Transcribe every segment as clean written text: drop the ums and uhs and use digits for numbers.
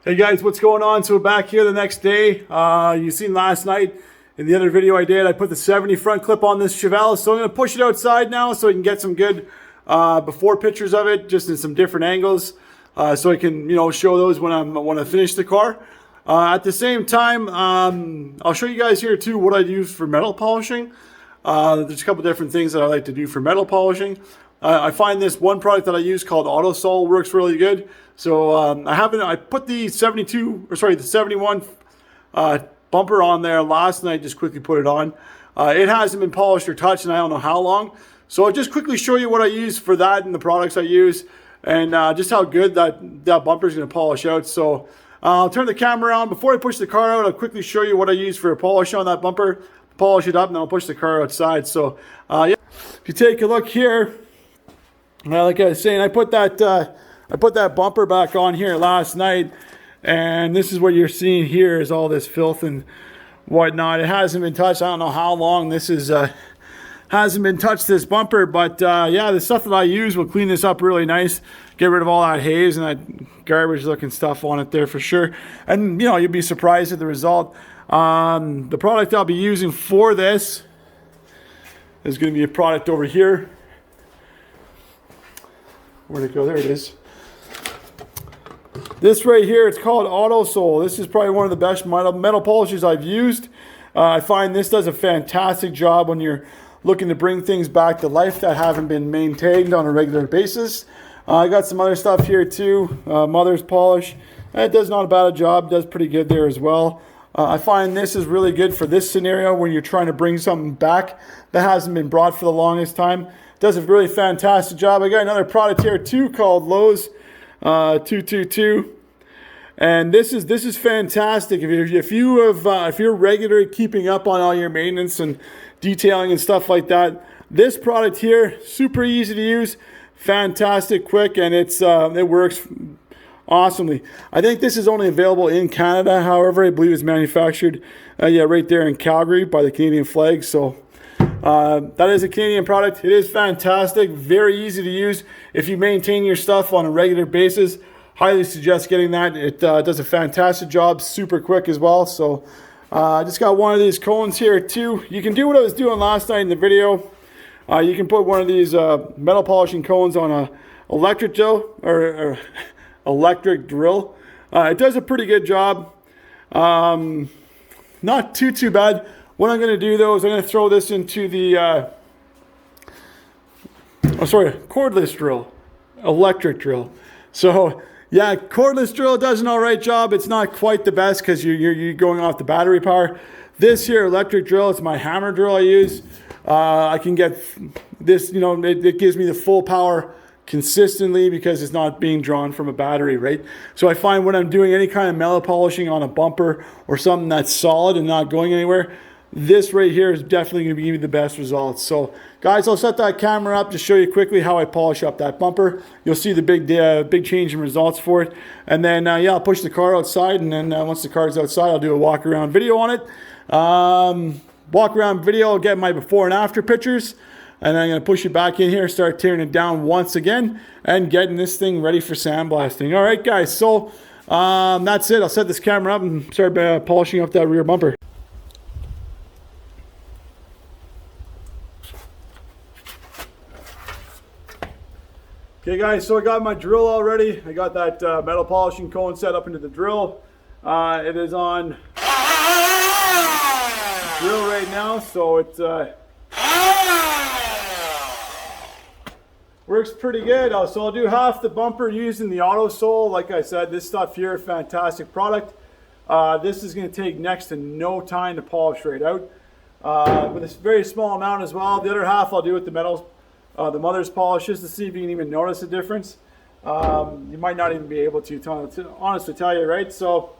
Hey guys, what's going on? So we're back here the next day. You seen last night in the other video I did, I put the 70 front clip on this Chevelle. So I'm going to push it outside now so I can get some good before pictures of it, just in some different angles, so I can show those when I finish the car. At the same time, I'll show you guys here too what I use for metal polishing. There's a couple different things that I like to do for metal polishing. I find this one product that I use called Autosol works really good. So I put the 71 bumper on there last night. Just quickly put it on. It hasn't been polished or touched in I don't know how long. So I'll just quickly show you what I use for that and the products I use, and just how good that bumper is going to polish out. So I'll turn the camera on. Before I push the car out, I'll quickly show you what I use for a polish on that bumper. Polish it up, and then I'll push the car outside. So yeah, if you take a look here, like I was saying, I put that bumper back on here last night, and this is what you're seeing here is all this filth and whatnot. It hasn't been touched. I don't know how long this is hasn't been touched, this bumper, but yeah, the stuff that I use will clean this up really nice, get rid of all that haze and that garbage looking stuff on it there for sure. And you'll be surprised at the result. The product I'll be using for this is going to be a product over here. Where'd it go? There it is. This right here, it's called Autosol. This is probably one of the best metal polishes I've used. I find this does a fantastic job when you're looking to bring things back to life that haven't been maintained on a regular basis. I got some other stuff here too. Mother's polish. It does not a bad job. It does pretty good there as well. I find this is really good for this scenario when you're trying to bring something back that hasn't been brought for the longest time. Does a really fantastic job. I got another product here too called Lowe's 222, and this is fantastic. If you're regularly keeping up on all your maintenance and detailing and stuff like that, this product here, super easy to use, fantastic, quick, and it works awesomely. I think this is only available in Canada. However, I believe it's manufactured right there in Calgary by the Canadian flag. So that is a Canadian product. It is fantastic, very easy to use. If you maintain your stuff on a regular basis, highly suggest getting that. It does a fantastic job, super quick as well. So I just got one of these cones here too. You can do what I was doing last night in the video. You can put one of these metal polishing cones on a electric drill or electric drill. It does a pretty good job. Not too bad. What I'm going to do though is I'm going to throw this into the cordless drill, electric drill. So yeah, cordless drill does an alright job. It's not quite the best because you're going off the battery power. This here electric drill, it's my hammer drill I use. I can get this, it gives me the full power consistently because it's not being drawn from a battery, right? So I find when I'm doing any kind of metal polishing on a bumper or something that's solid and not going anywhere, this right here is definitely going to give me the best results. So guys, I'll set that camera up to show you quickly how I polish up that bumper. You'll see the big change in results for it. And then yeah, I'll push the car outside, and then once the car's outside, I'll do a walk around video on it. Walk around video, I'll get my before and after pictures. And then I'm going to push it back in here, start tearing it down once again, and getting this thing ready for sandblasting. All right, guys, so that's it. I'll set this camera up and start polishing up that rear bumper. Okay, guys, so I got my drill already. I got that metal polishing cone set up into the drill. It is on drill right now, so it's works pretty good. So I'll do half the bumper using the Autosol. Like I said, this stuff here, fantastic product. This is going to take next to no time to polish right out. With a very small amount as well. The other half I'll do with the mother's polish, just to see if you can even notice a difference. You might not even be able to honestly tell you, right? So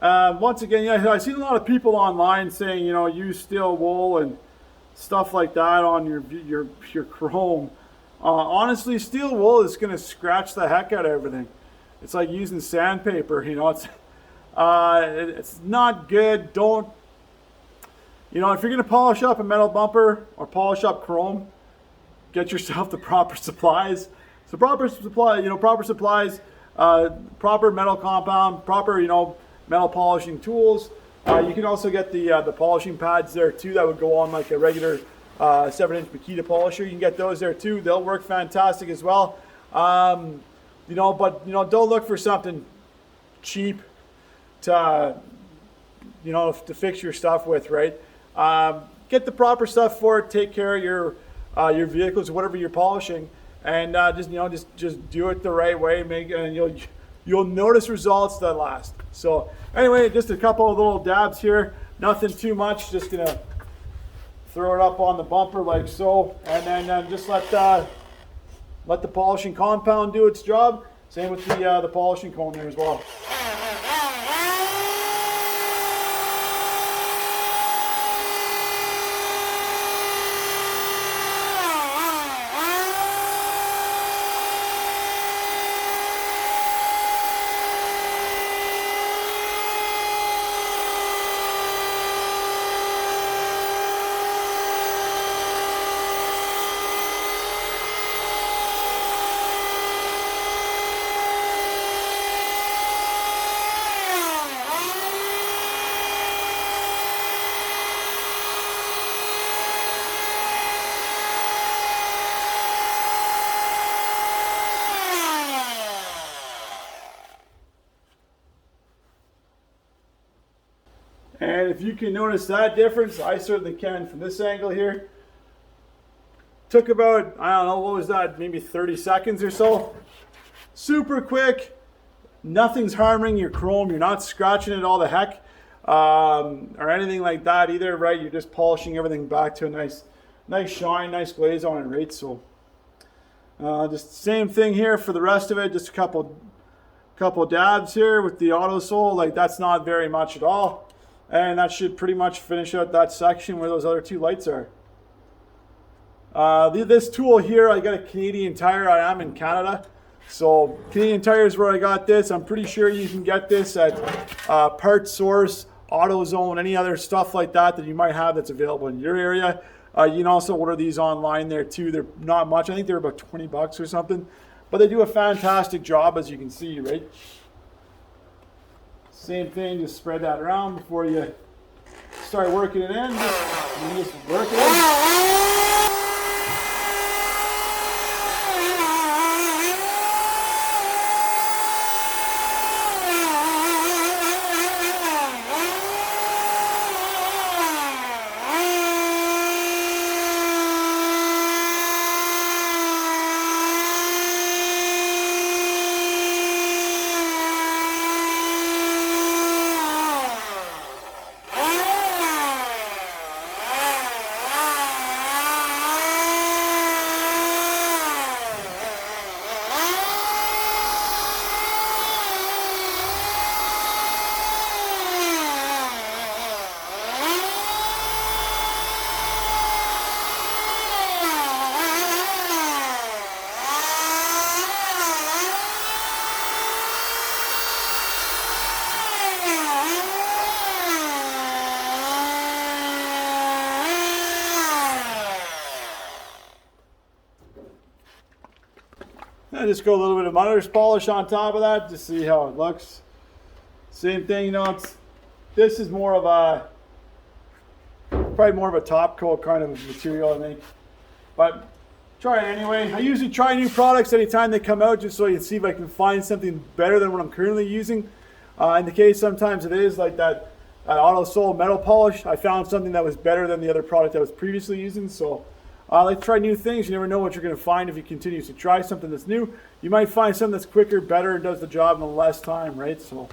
once again, yeah, I've seen a lot of people online saying, use steel wool and stuff like that on your chrome. Honestly, steel wool is going to scratch the heck out of everything. It's like using sandpaper. It's not good. Don't, if you're going to polish up a metal bumper or polish up chrome, get yourself the proper supplies. So proper supplies, proper metal compound, proper, you know, metal polishing tools. You can also get the polishing pads there too that would go on like a regular 7-inch Makita polisher. You can get those there too. They'll work fantastic as well. You know, but you know, don't look for something cheap to you know, to fix your stuff with, right? Get the proper stuff for it. Take care of your vehicles, whatever you're polishing, and just you know, just do it the right way. And you'll notice results that last. So anyway, just a couple of little dabs here. Nothing too much. Just gonna throw it up on the bumper like so, and then just let the polishing compound do its job. Same with the polishing cone there as well. And if you can notice that difference, I certainly can from this angle here. Took about, I don't know, what was that, maybe 30 seconds or so. Super quick. Nothing's harming your chrome. You're not scratching it all the heck or anything like that either, right? You're just polishing everything back to a nice shine, nice glaze on it, right? So just same thing here for the rest of it. Just a couple dabs here with the Autosol. Like, that's not very much at all. And that should pretty much finish out that section where those other two lights are. This tool here, I got a Canadian Tire. I am in Canada. So Canadian Tire is where I got this. I'm pretty sure you can get this at Part Source, AutoZone, any other stuff like that you might have that's available in your area. You can also order these online there too. They're not much. I think they're about 20 bucks or something. But they do a fantastic job, as you can see, right? Same thing, just spread that around before you start working it in. Just work it in. I just go a little bit of mother's polish on top of that to see how it looks. Same thing, you know, this is more of a, probably more of a top coat kind of material, I think. But try it anyway. I usually try new products anytime they come out, just so you can see if I can find something better than what I'm currently using. In the case, sometimes it is like that Autosol metal polish. I found something that was better than the other product I was previously using. So I like to try new things. You never know what you're going to find if you continue to try something that's new. You might find something that's quicker, better, and does the job in less time, right? So.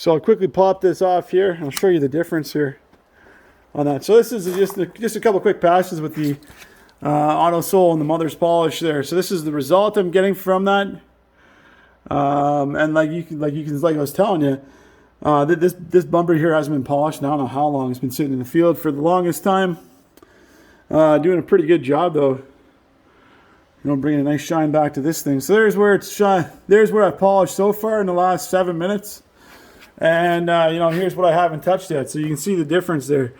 So I'll quickly pop this off here. I'll show you the difference here on that. So this is just a couple quick passes with the Autosol and the mother's polish there. So this is the result I'm getting from that. And like I was telling you, this bumper here hasn't been polished. I don't know how long. It's been sitting in the field for the longest time. Doing a pretty good job though. You know, bringing a nice shine back to this thing. So there's where it's shine. There's where I've polished so far in the last 7 minutes. And you know, here's what I haven't touched yet. So you can see the difference there.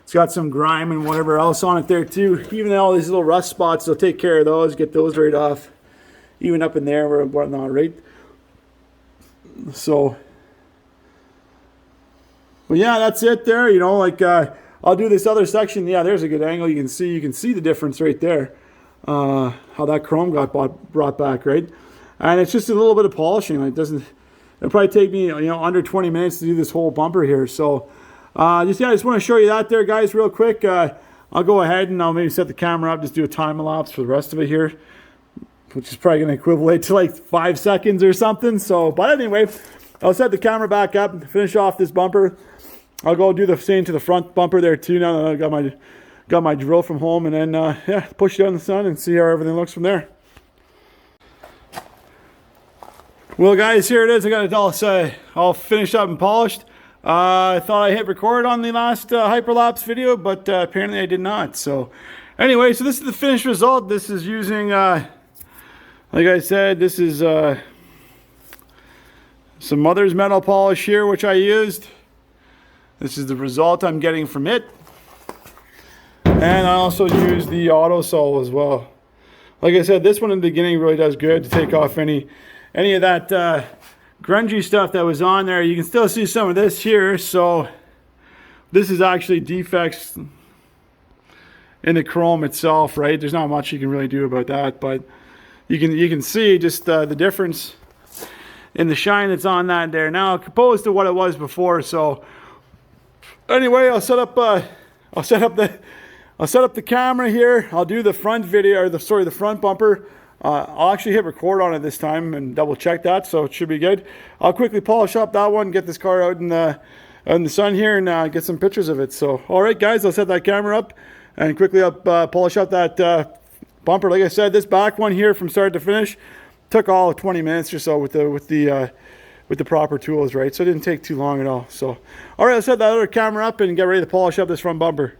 It's got some grime and whatever else on it there too. Even all these little rust spots, they'll take care of those, get those right off. Even up in there where whatnot, right? So, but yeah, that's it there. You know, like I'll do this other section. Yeah, there's a good angle. You can see the difference right there. How that chrome got brought back, right? And it's just a little bit of polishing. Like it'll probably take me, you know, under 20 minutes to do this whole bumper here. So, I just want to show you that there, guys, real quick. I'll go ahead and I'll maybe set the camera up, just do a time lapse for the rest of it here, which is probably going to equivalent to like 5 seconds or something. So, but anyway, I'll set the camera back up, finish off this bumper. I'll go do the same to the front bumper there too. Now that I got my drill from home, and then yeah, push it out in the sun and see how everything looks from there. Well, guys, here it is. I got it all finished up and polished. I thought I hit record on the last hyperlapse video, but apparently I did not. So anyway, so this is the finished result. This is using, like I said, this is some mother's metal polish here, which I used. This is the result I'm getting from it. And I also used the Autosol as well. Like I said, this one in the beginning really does good to take off any of that grungy stuff that was on there. You can still see some of this here. So this is actually defects in the chrome itself, right? There's not much you can really do about that, but you can see just the difference in the shine that's on that there now opposed to what it was before. So anyway, I'll set up the camera here. I'll do the front video, or the front bumper. I'll actually hit record on it this time and double check that, so it should be good. I'll quickly polish up that one, get this car out in the sun here, and get some pictures of it. So, all right, guys, I'll set that camera up and quickly polish up that bumper. Like I said, this back one here from start to finish took all of 20 minutes or so with the proper tools, right? So it didn't take too long at all. So, all right, let's set that other camera up and get ready to polish up this front bumper.